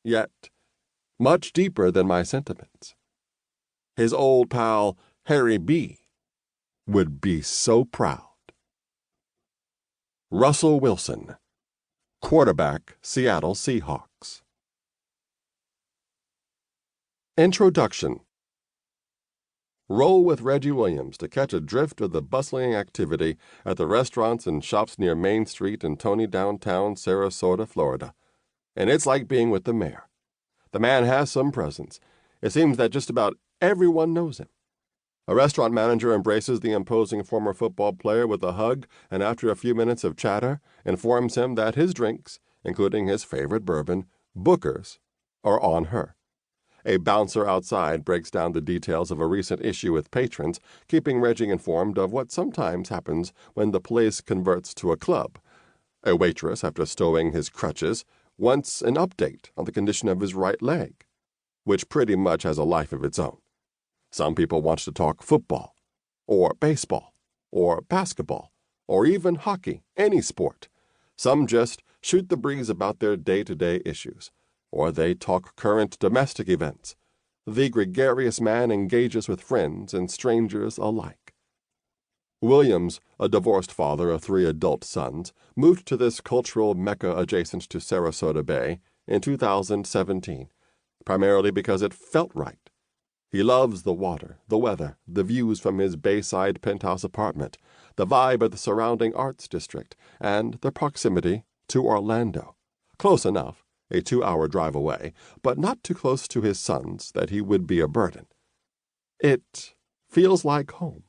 yet much deeper than my sentiments. His old pal, Harry B., would be so proud. Russell Wilson, quarterback, Seattle Seahawks. Introduction. Roll with Reggie Williams to catch a drift of the bustling activity at the restaurants and shops near Main Street in Tony downtown Sarasota, Florida. And it's like being with the mayor. The man has some presence. It seems that just about everyone knows him. A restaurant manager embraces the imposing former football player with a hug and after a few minutes of chatter informs him that his drinks, including his favorite bourbon, Booker's, are on her. A bouncer outside breaks down the details of a recent issue with patrons, keeping Reggie informed of what sometimes happens when the place converts to a club. A waitress, after stowing his crutches, wants an update on the condition of his right leg, which pretty much has a life of its own. Some people want to talk football, or baseball, or basketball, or even hockey, any sport. Some just shoot the breeze about their day-to-day issues, or they talk current domestic events. The gregarious man engages with friends and strangers alike. Williams, a divorced father of 3 adult sons, moved to this cultural mecca adjacent to Sarasota Bay in 2017, primarily because it felt right. He loves the water, the weather, the views from his Bayside penthouse apartment, the vibe of the surrounding arts district, and the proximity to Orlando. Close enough, a 2-hour drive away, but not too close to his sons that he would be a burden. It feels like home.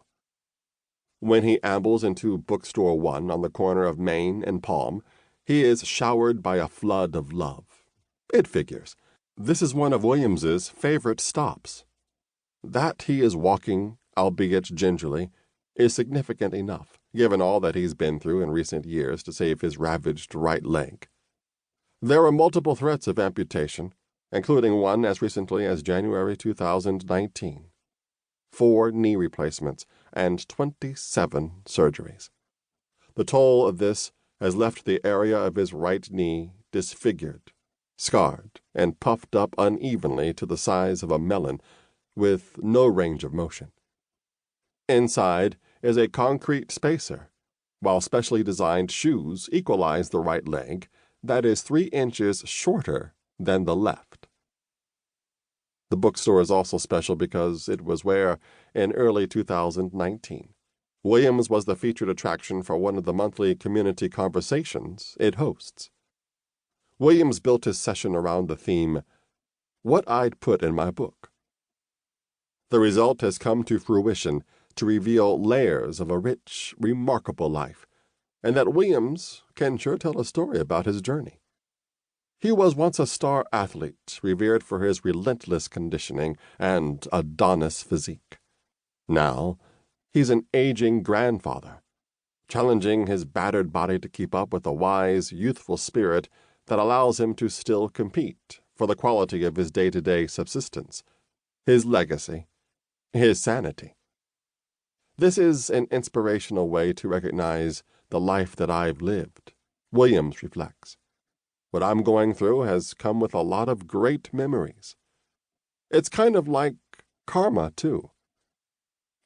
When he ambles into Bookstore 1 on the corner of Main and Palm, he is showered by a flood of love. It figures. This is one of Williams's favorite stops. That he is walking, albeit gingerly, is significant enough, given all that he's been through in recent years to save his ravaged right leg. There are multiple threats of amputation, including one as recently as January 2019. 4 knee replacements and 27 surgeries. The toll of this has left the area of his right knee disfigured, scarred, and puffed up unevenly to the size of a melon, with no range of motion. Inside is a concrete spacer, while specially designed shoes equalize the right leg, that is 3 inches shorter than the left. The bookstore is also special because it was where, in early 2019, Williams was the featured attraction for one of the monthly community conversations it hosts. Williams built his session around the theme, "What I'd Put in My Book." The result has come to fruition to reveal layers of a rich, remarkable life, and that Williams can sure tell a story about his journey. He was once a star athlete, revered for his relentless conditioning and Adonis physique. Now, he's an aging grandfather, challenging his battered body to keep up with a wise, youthful spirit that allows him to still compete for the quality of his day-to-day subsistence, his legacy, his sanity. This is an inspirational way to recognize the life that I've lived, Williams reflects. What I'm going through has come with a lot of great memories. It's kind of like karma, too.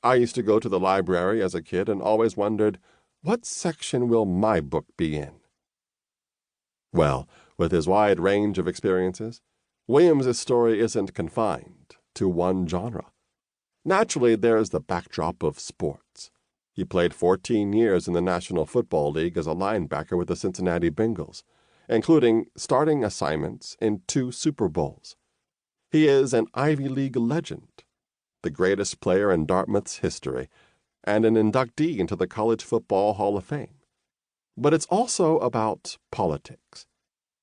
I used to go to the library as a kid and always wondered, what section will my book be in? Well, with his wide range of experiences, Williams's story isn't confined to one genre. Naturally, there's the backdrop of sports. He played 14 years in the National Football League as a linebacker with the Cincinnati Bengals, including starting assignments in 2 Super Bowls. He is an Ivy League legend, the greatest player in Dartmouth's history, and an inductee into the College Football Hall of Fame. But it's also about politics.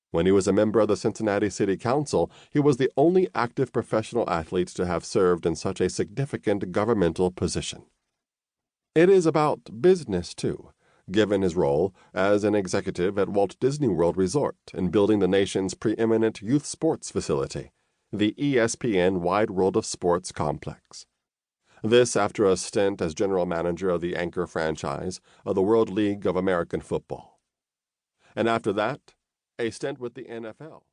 When he was a member of the Cincinnati City Council, he was the only active professional athlete to have served in such a significant governmental position. It is about business, too, given his role as an executive at Walt Disney World Resort in building the nation's preeminent youth sports facility, the ESPN Wide World of Sports complex. This after a stint as general manager of the anchor franchise of the World League of American Football. And after that, a stint with the NFL.